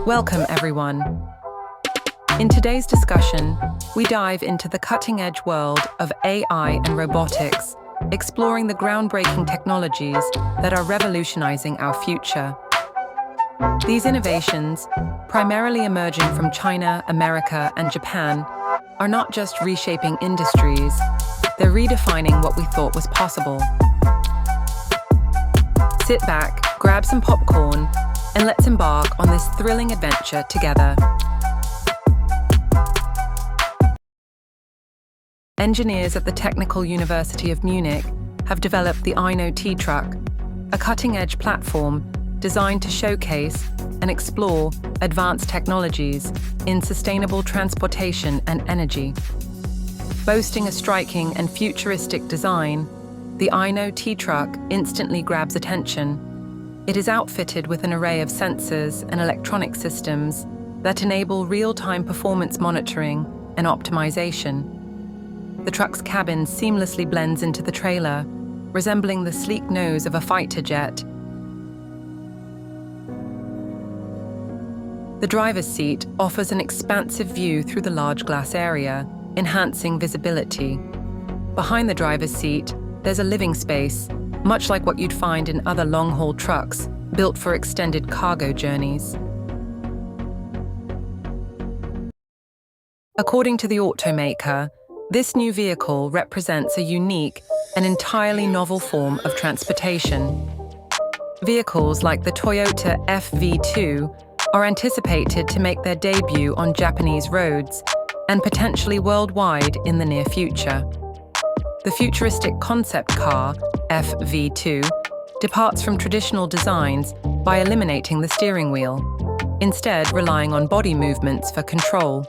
Welcome, everyone. In today's discussion, we dive into the cutting-edge world of AI and robotics, exploring the groundbreaking technologies that are revolutionizing our future. These innovations, primarily emerging from China, America, and Japan, are not just reshaping industries, they're redefining what we thought was possible. Sit back, grab some popcorn, and let's embark on this thrilling adventure together. Engineers at the Technical University of Munich have developed the INO T-Truck, a cutting-edge platform designed to showcase and explore advanced technologies in sustainable transportation and energy. Boasting a striking and futuristic design, the INO T-Truck instantly grabs attention. It is outfitted with an array of sensors and electronic systems that enable real-time performance monitoring and optimization. The truck's cabin seamlessly blends into the trailer, resembling the sleek nose of a fighter jet. The driver's seat offers an expansive view through the large glass area, enhancing visibility. Behind the driver's seat, there's a living space, much like what you'd find in other long-haul trucks built for extended cargo journeys. According to the automaker, this new vehicle represents a unique and entirely novel form of transportation. Vehicles like the Toyota FV2 are anticipated to make their debut on Japanese roads and potentially worldwide in the near future. The futuristic concept car, FV2, departs from traditional designs by eliminating the steering wheel, instead relying on body movements for control.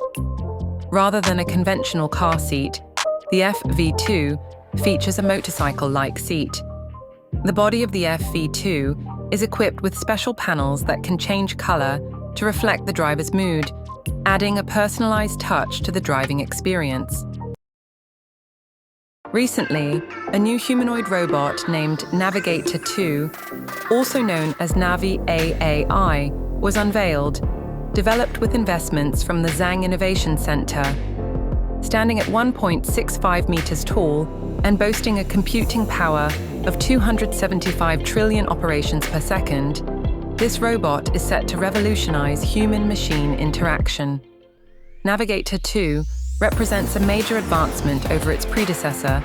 Rather than a conventional car seat, the FV2 features a motorcycle-like seat. The body of the FV2 is equipped with special panels that can change color to reflect the driver's mood, adding a personalized touch to the driving experience. Recently, a new humanoid robot named Navigator 2, also known as Navi AAI, was unveiled, developed with investments from the Zhang Innovation Center. Standing at 1.65 meters tall and boasting a computing power of 275 trillion operations per second, this robot is set to revolutionize human-machine interaction. Navigator 2 represents a major advancement over its predecessor,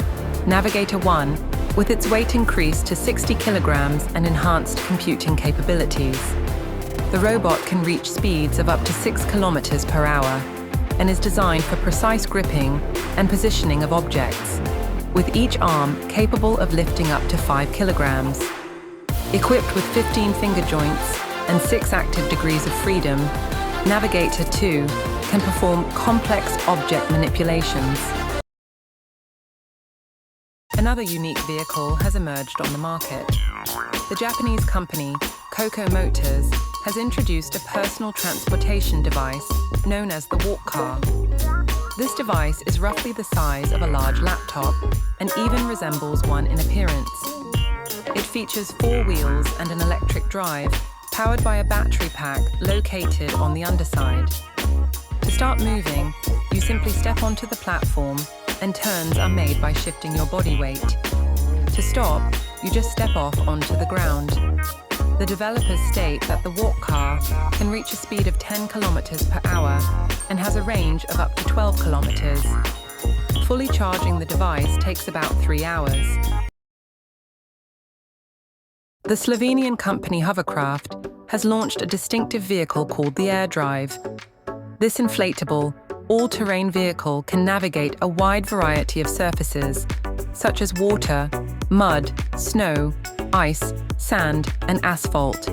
Navigator 1, with its weight increased to 60 kilograms and enhanced computing capabilities. The robot can reach speeds of up to 6 kilometers per hour and is designed for precise gripping and positioning of objects, with each arm capable of lifting up to 5 kilograms. Equipped with 15 finger joints and 6 active degrees of freedom, Navigator 2 can perform complex object manipulations. Another unique vehicle has emerged on the market. The Japanese company, Coco Motors, has introduced a personal transportation device known as the walk car. This device is roughly the size of a large laptop and even resembles one in appearance. It features 4 wheels and an electric drive, powered by a battery pack located on the underside. To start moving, you simply step onto the platform and turns are made by shifting your body weight. To stop, you just step off onto the ground. The developers state that the walk car can reach a speed of 10 kilometers per hour and has a range of up to 12 kilometers. Fully charging the device takes about 3 hours. The Slovenian company Hovercraft has launched a distinctive vehicle called the AirDrive. This inflatable, all-terrain vehicle can navigate a wide variety of surfaces, such as water, mud, snow, ice, sand, and asphalt.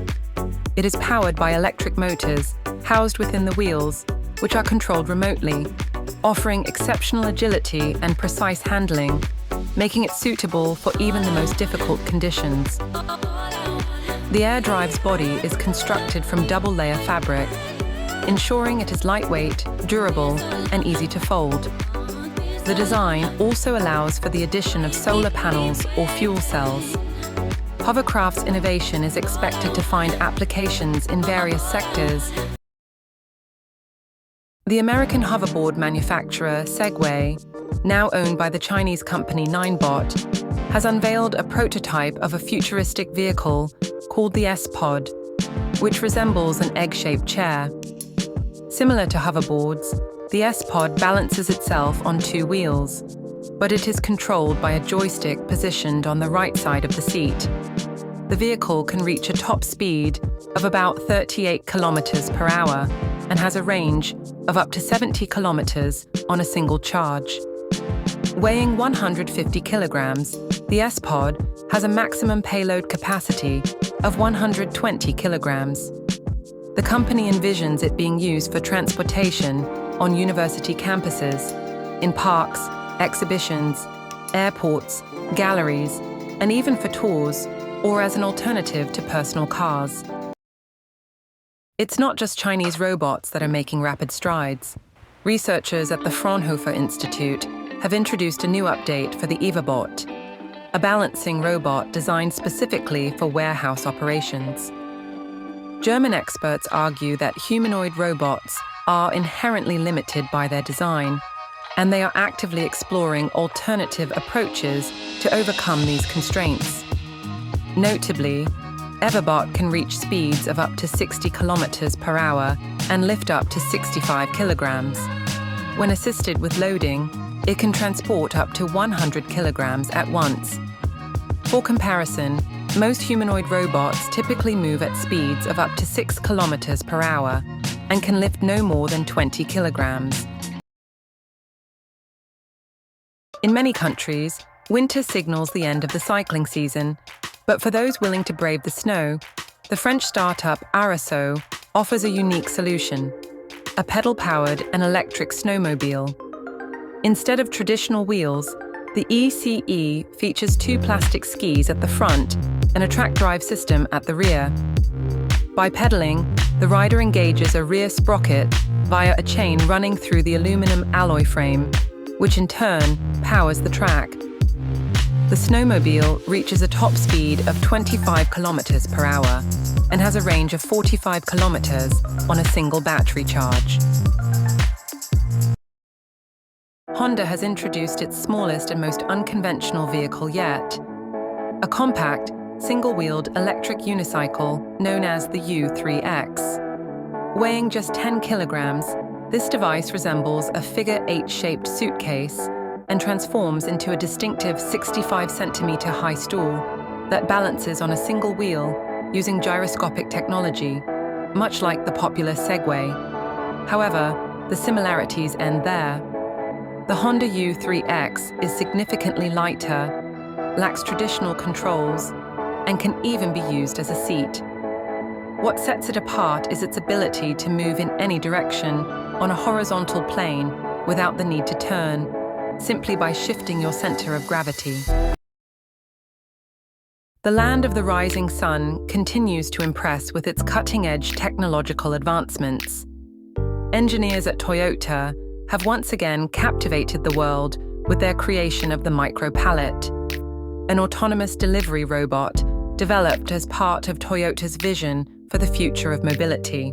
It is powered by electric motors housed within the wheels, which are controlled remotely, offering exceptional agility and precise handling, making it suitable for even the most difficult conditions. The AirDrive's body is constructed from double-layer fabric, ensuring it is lightweight, durable, and easy to fold. The design also allows for the addition of solar panels or fuel cells. Hovercraft's innovation is expected to find applications in various sectors, The American hoverboard manufacturer Segway, now owned by the Chinese company Ninebot, has unveiled a prototype of a futuristic vehicle called the S-Pod, which resembles an egg-shaped chair. Similar to hoverboards, the S-Pod balances itself on two wheels, but it is controlled by a joystick positioned on the right side of the seat. The vehicle can reach a top speed of about 38 kilometers per hour and has a range of up to 70 kilometers on a single charge. Weighing 150 kilograms, the S-Pod has a maximum payload capacity of 120 kilograms. The company envisions it being used for transportation on university campuses, in parks, exhibitions, airports, galleries, and even for tours, or as an alternative to personal cars. It's not just Chinese robots that are making rapid strides. Researchers at the Fraunhofer Institute have introduced a new update for the EvaBot, a balancing robot designed specifically for warehouse operations. German experts argue that humanoid robots are inherently limited by their design, and they are actively exploring alternative approaches to overcome these constraints. Notably, EvaBot can reach speeds of up to 60 kilometers per hour and lift up to 65 kilograms. When assisted with loading, it can transport up to 100 kilograms at once. For comparison, most humanoid robots typically move at speeds of up to 6 kilometers per hour and can lift no more than 20 kilograms. In many countries, winter signals the end of the cycling season, but for those willing to brave the snow, the French startup Arasso offers a unique solution: a pedal-powered and electric snowmobile. Instead of traditional wheels, the ECE features two plastic skis at the front and a track-drive system at the rear. By pedaling, the rider engages a rear sprocket via a chain running through the aluminum alloy frame, which in turn powers the track. The snowmobile reaches a top speed of 25 kilometers per hour and has a range of 45 kilometers on a single battery charge. Honda has introduced its smallest and most unconventional vehicle yet, a compact, single-wheeled electric unicycle known as the U3X. Weighing just 10 kilograms, this device resembles a figure-8-shaped suitcase and transforms into a distinctive 65-centimeter high stool that balances on a single wheel using gyroscopic technology, much like the popular Segway. However, the similarities end there. The Honda U3X is significantly lighter, lacks traditional controls, and can even be used as a seat. What sets it apart is its ability to move in any direction on a horizontal plane without the need to turn, simply by shifting your center of gravity. The land of the rising sun continues to impress with its cutting-edge technological advancements. Engineers at Toyota have once again captivated the world with their creation of the Micro-Pallet, an autonomous delivery robot developed as part of Toyota's vision for the future of mobility.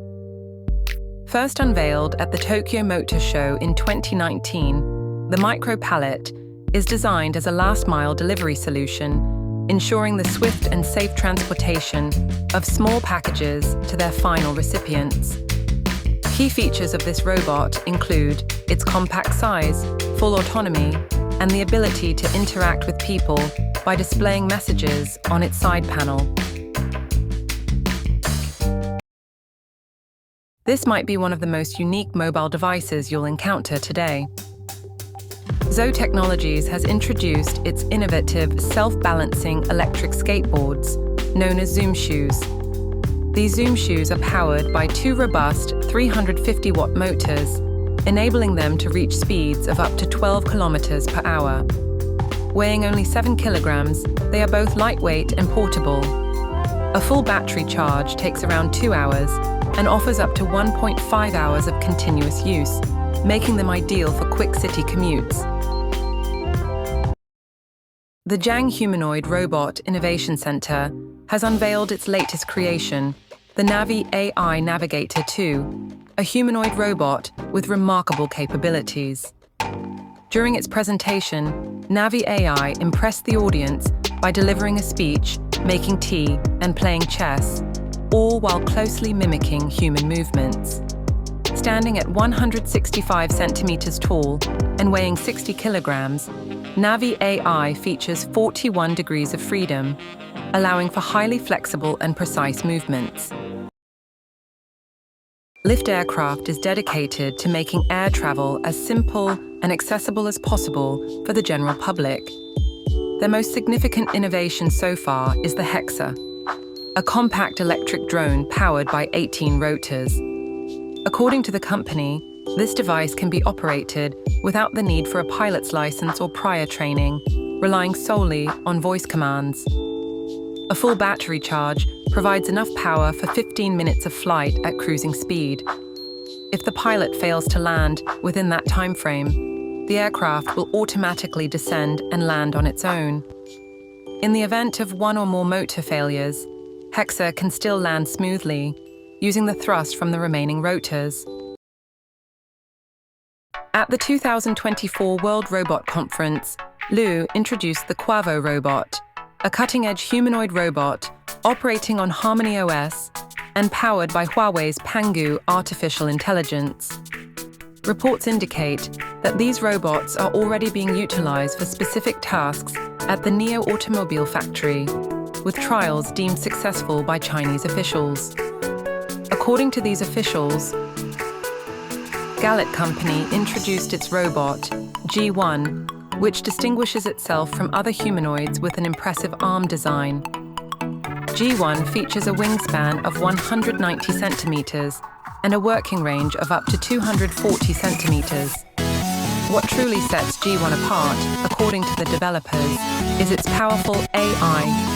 First unveiled at the Tokyo Motor Show in 2019, the Micro-Pallet is designed as a last-mile delivery solution, ensuring the swift and safe transportation of small packages to their final recipients. Key features of this robot include its compact size, full autonomy, and the ability to interact with people by displaying messages on its side panel. This might be one of the most unique mobile devices you'll encounter today. Zoe Technologies has introduced its innovative self-balancing electric skateboards, known as Zoom Shoes. These Zoom Shoes are powered by two robust 350-watt motors, enabling them to reach speeds of up to 12 kilometers per hour. Weighing only 7 kilograms, they are both lightweight and portable. A full battery charge takes around 2 hours and offers up to 1.5 hours of continuous use, making them ideal for quick city commutes. The Jiang Humanoid Robot Innovation Center has unveiled its latest creation, the Navi AI Navigator 2, a humanoid robot with remarkable capabilities. During its presentation, Navi AI impressed the audience by delivering a speech, making tea, and playing chess, all while closely mimicking human movements. Standing at 165 centimeters tall and weighing 60 kilograms, Navi AI features 41 degrees of freedom, allowing for highly flexible and precise movements. Lift Aircraft is dedicated to making air travel as simple and accessible as possible for the general public. Their most significant innovation so far is the Hexa, a compact electric drone powered by 18 rotors. According to the company, this device can be operated without the need for a pilot's license or prior training, relying solely on voice commands. A full battery charge provides enough power for 15 minutes of flight at cruising speed. If the pilot fails to land within that time frame, the aircraft will automatically descend and land on its own. In the event of one or more motor failures, Hexa can still land smoothly, using the thrust from the remaining rotors. At the 2024 World Robot Conference, Lu introduced the Quavo robot, a cutting-edge humanoid robot operating on Harmony OS and powered by Huawei's Pangu artificial intelligence. Reports indicate that these robots are already being utilized for specific tasks at the NIO automobile factory, with trials deemed successful by Chinese officials. According to these officials, Gallet Company introduced its robot, G1, which distinguishes itself from other humanoids with an impressive arm design. G1 features a wingspan of 190 centimeters and a working range of up to 240 centimeters. What truly sets G1 apart, according to the developers, is its powerful AI